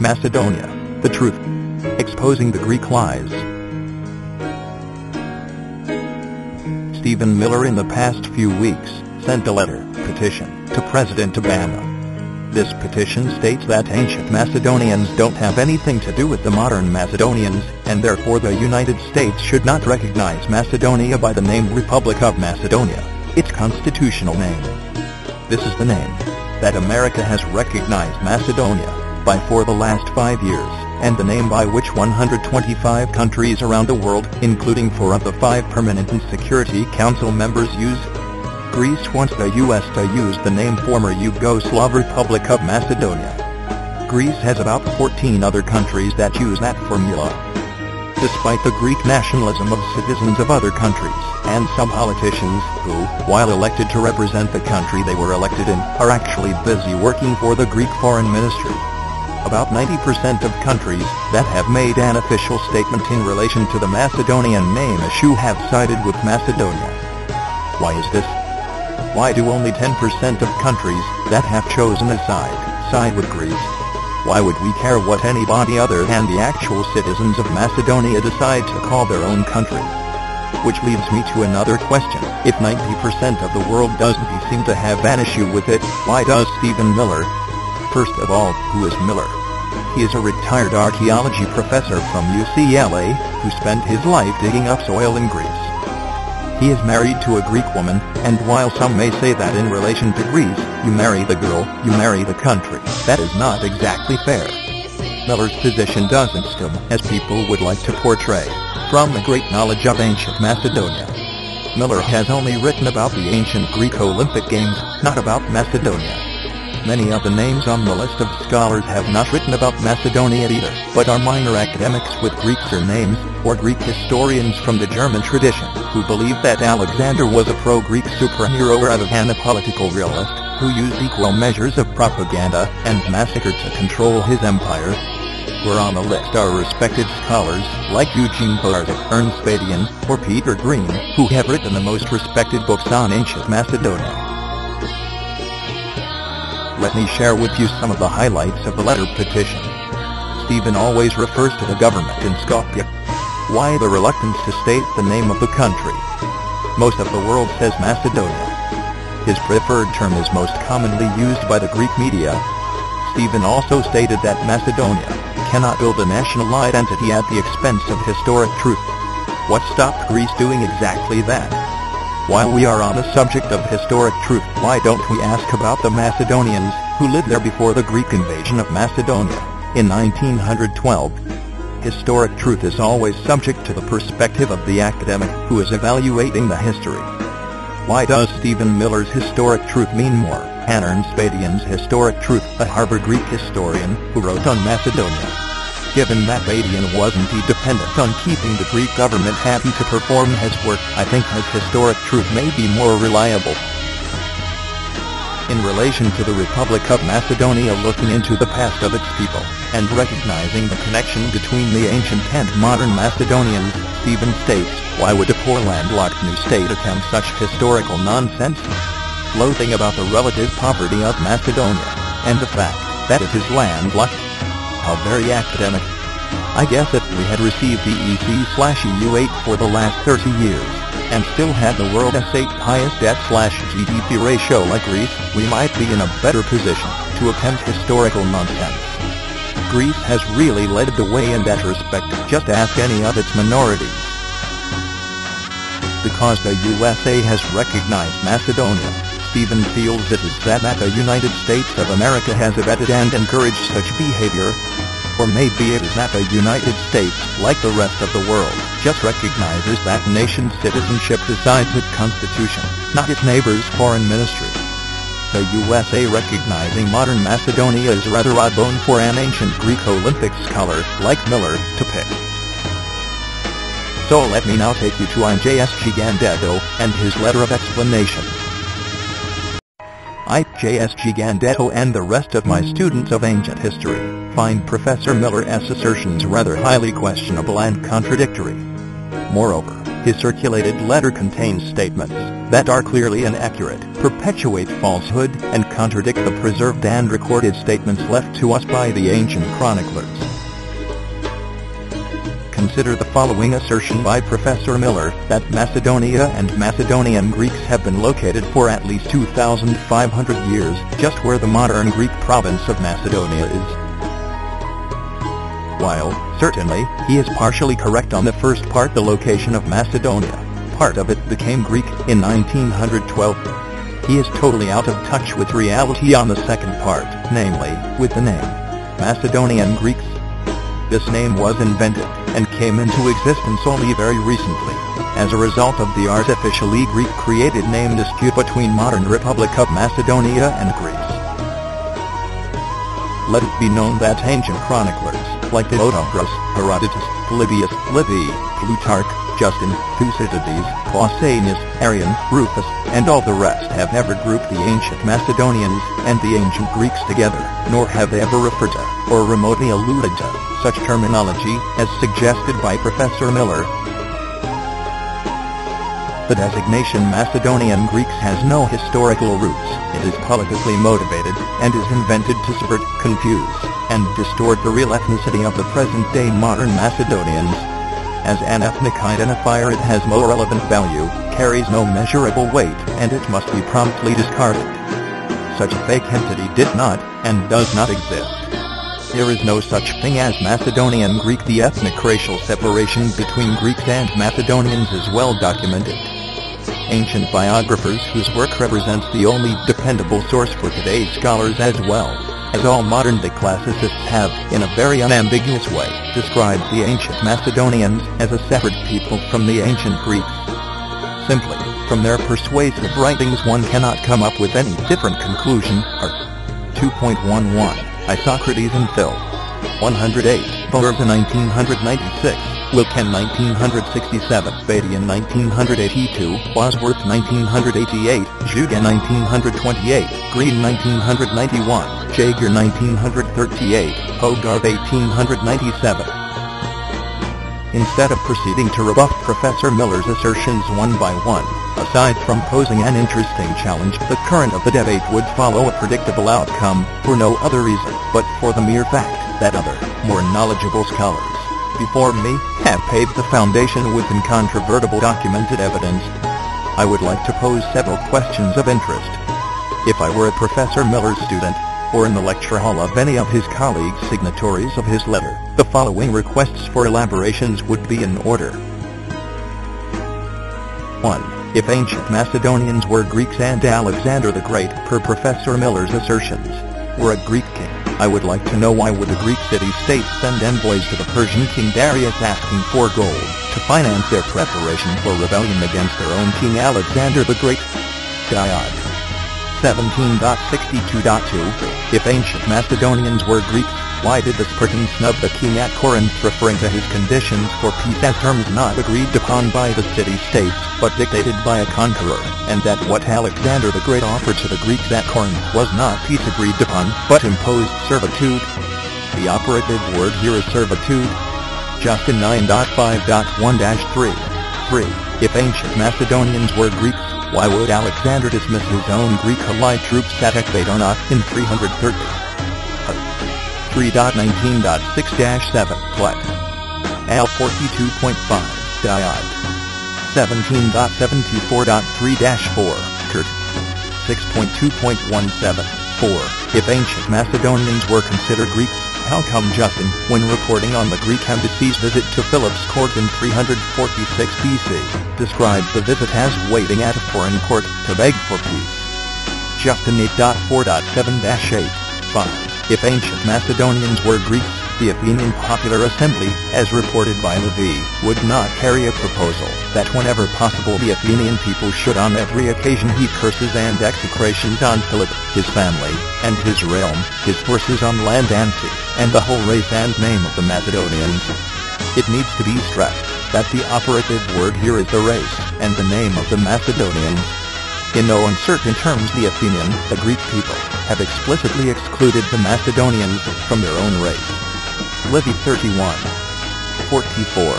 Macedonia, the truth. Exposing the Greek lies. Stephen Miller in the past few weeks sent a letter, petition, to President Obama. This petition states that ancient Macedonians don't have anything to do with the modern Macedonians, and therefore the United States should not recognize Macedonia by the name Republic of Macedonia, its constitutional name. This is the name that America has recognized Macedonia by for the last 5 years, and the name by which 125 countries around the world, including 4 of the 5 permanent Security Council members, use. Greece wants the U.S. to use the name former Yugoslav Republic of Macedonia. Greece has about 14 other countries that use that formula. Despite the Greek nationalism of citizens of other countries, and some politicians who, while elected to represent the country they were elected in, are actually busy working for the Greek Foreign Ministry. About 90% of countries that have made an official statement in relation to the Macedonian name issue have sided with Macedonia. Why is this? Why do only 10% of countries that have chosen a side with Greece? Why would we care what anybody other than the actual citizens of Macedonia decide to call their own country? Which leads me to another question. If 90% of the world doesn't seem to have an issue with it, why does Stephen Miller? First of all, who is Miller? He is a retired archaeology professor from UCLA, who spent his life digging up soil in Greece. He is married to a Greek woman, and while some may say that in relation to Greece, you marry the girl, you marry the country, that is not exactly fair. Miller's position doesn't stem, as people would like to portray, from a great knowledge of ancient Macedonia. Miller has only written about the ancient Greek Olympic Games, not about Macedonia. Many of the names on the list of scholars have not written about Macedonia either, but are minor academics with Greek surnames, or Greek historians from the German tradition, who believe that Alexander was a pro-Greek superhero rather than a political realist, who used equal measures of propaganda and massacre to control his empire. Where on the list are respected scholars, like Eugene Barzik, Ernst Badian, or Peter Green, who have written the most respected books on ancient Macedonia. Let me share with you some of the highlights of the letter petition. Stephen always refers to the government in Skopje. Why the reluctance to state the name of the country? Most of the world says Macedonia. His preferred term is most commonly used by the Greek media. Stephen also stated that Macedonia cannot build a national identity at the expense of historic truth. What stopped Greece doing exactly that? While we are on the subject of historic truth, why don't we ask about the Macedonians, who lived there before the Greek invasion of Macedonia, in 1912? Historic truth is always subject to the perspective of the academic, who is evaluating the history. Why does Stephen Miller's historic truth mean more than Ernst Badian's historic truth, a Harvard Greek historian, who wrote on Macedonia? Given that Badian wasn't dependent on keeping the Greek government happy to perform his work, I think his historic truth may be more reliable. In relation to the Republic of Macedonia, looking into the past of its people, and recognizing the connection between the ancient and modern Macedonians, Stephen states, why would a poor landlocked new state attempt such historical nonsense? Gloating about the relative poverty of Macedonia, and the fact that it is landlocked. How very academic. I guess if we had received the EC/EU8 for the last 30 years, and still had the world's 8th highest debt/GDP ratio like Greece, we might be in a better position to attempt historical nonsense. Greece has really led the way in that respect, just ask any of its minorities. Because the USA has recognized Macedonia, Stephen feels it is sad that the United States of America has abetted and encouraged such behavior. Or maybe it is that the United States, like the rest of the world, just recognizes that nation's citizenship decides its constitution, not its neighbor's foreign ministry. The USA recognizing modern Macedonia is rather odd bone for an ancient Greek Olympic scholar, like Miller, to pick. So let me now take you to IJS Gigandetto, and his letter of explanation. IJS Gigandetto and the rest of my students of ancient history find Professor Miller's assertions rather highly questionable and contradictory. Moreover, His circulated letter contains statements that are clearly inaccurate, perpetuate falsehood, and contradict the preserved and recorded statements left to us by the ancient chroniclers. Consider the following assertion by Professor Miller, that Macedonia and Macedonian Greeks have been located for at least 2,500 years, just where the modern Greek province of Macedonia is. While, certainly, he is partially correct on the first part, the location of Macedonia, part of it became Greek in 1912. He is totally out of touch with reality on the second part, namely, with the name Macedonian Greeks. This name was invented and came into existence only very recently, as a result of the artificially Greek-created name dispute between modern Republic of Macedonia and Greece. Let it be known that ancient chroniclers, like Theodorus, Herodotus, Polybius, Livy, Plutarch, Justin, Thucydides, Pausanias, Arrian, Rufus, and all the rest have never grouped the ancient Macedonians and the ancient Greeks together, nor have they ever referred to, or remotely alluded to, such terminology as suggested by Professor Miller. The designation Macedonian Greeks has no historical roots. It is politically motivated, and is invented to subvert, confuse, and distort the real ethnicity of the present-day modern Macedonians. As an ethnic identifier, it has no relevant value, carries no measurable weight, and it must be promptly discarded. Such a fake entity did not, and does not exist. There is no such thing as Macedonian Greek. The ethnic racial separation between Greeks and Macedonians is well documented. Ancient biographers, whose work represents the only dependable source for today's scholars as well as all modern-day classicists, have, in a very unambiguous way, described the ancient Macedonians as a separate people from the ancient Greeks. Simply, from their persuasive writings one cannot come up with any different conclusion. 2.11 Isocrates and Phil. 108 Valurza 1996, Wilken 1967, Badian 1982, Bosworth 1988, Juga 1928, Green 1991, Jaeger 1938, Hogarth 1897. Instead of proceeding to rebuff Professor Miller's assertions one by one, aside from posing an interesting challenge, the current of the debate would follow a predictable outcome, for no other reason but for the mere fact that other, more knowledgeable scholars before me have paved the foundation with incontrovertible documented evidence. I would like to pose several questions of interest. If I were a Professor Miller's student, or in the lecture hall of any of his colleagues signatories of his letter, the following requests for elaborations would be in order. 1. If ancient Macedonians were Greeks and Alexander the Great, per Professor Miller's assertions, were a Greek king, I would like to know why would the Greek city-states send envoys to the Persian king Darius asking for gold to finance their preparation for rebellion against their own king Alexander the Great? Diod. 17.62.2 If ancient Macedonians were Greeks, why did the Spartans snub the king at Corinth, referring to his conditions for peace as terms not agreed upon by the city-states, but dictated by a conqueror, and that what Alexander the Great offered to the Greeks at Corinth was not peace agreed upon, but imposed servitude? The operative word here is servitude. Justin 9.5.1-3. 3. If ancient Macedonians were Greeks, why would Alexander dismiss his own Greek allied troops at Ecbatana in 330? 3.19.6-7 Plex. Al 42.5 Diod. 17.74.3-4 Kurt. 6.2.17 4. If ancient Macedonians were considered Greeks, how come Justin, when reporting on the Greek embassy's visit to Philip's court in 346 BC, describes the visit as waiting at a foreign court to beg for peace? Justin 8.4.7-8 5. If ancient Macedonians were Greeks, the Athenian Popular Assembly, as reported by Livy, would not carry a proposal that whenever possible the Athenian people should on every occasion heap curses and execrations on Philip, his family, and his realm, his forces on land and sea, and the whole race and name of the Macedonians. It needs to be stressed that the operative word here is the race, and the name of the Macedonians. In no uncertain terms the Athenian, the Greek people, have explicitly excluded the Macedonians from their own race. Livy 31. 44.